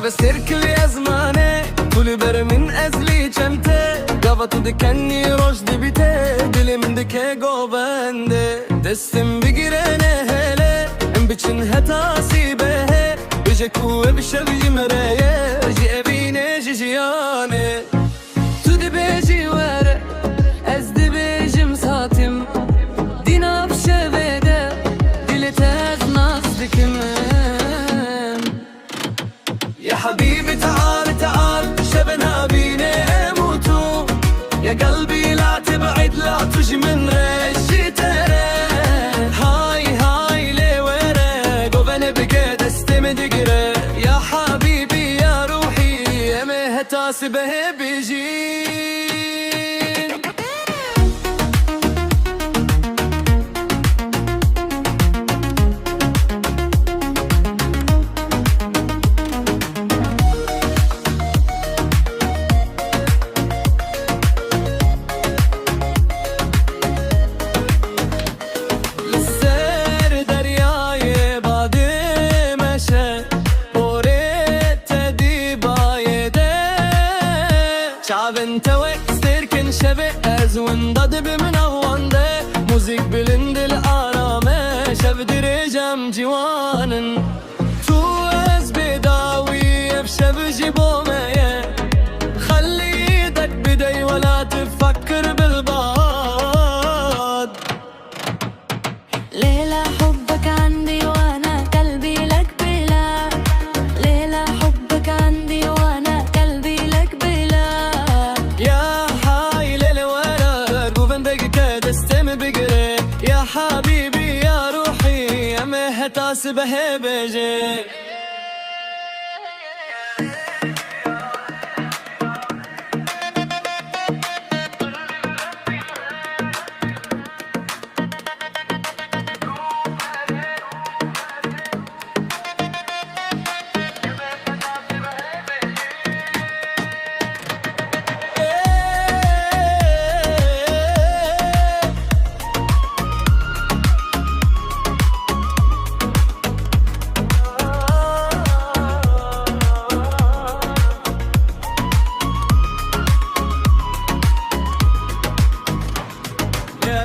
بسر كل يا زمانه طول بر من ازلی چمته گاوا تو دکنی روش دیبیته دلی من دکه گو بنده دستم بگیره نه هله ام بچن هتاسی به بجه کوه بشو جمره جی ابینه جی جیانه تو دی بیجی وره از دی بیجم ساتم دینا بشه بده دلت از نازدکم يا حبيبي تعال تعال شبنا بينا موتو يا قلبي لا تبعد لا تجي من رشي ترى هاي هاي لي ورق وبنا بقيت استمد قرا يا حبيبي يا روحي يا مهتاس به بيجي شعبن توك ستركن شبه ازون داد بمن اوانده موزيك بلند الارامه شب درجم جوانن تو از بداوي بشب جبومه خلي ايدك بدي ولا تفكر بالبعد ليلى حبك عندي وانا قلبي لك بلا ليلى حبك عندي وانا قلبي لك بلا يا حايل الورق وبندق كده استم بقري يا حبيبي يا روحي يا مهتاس به بجي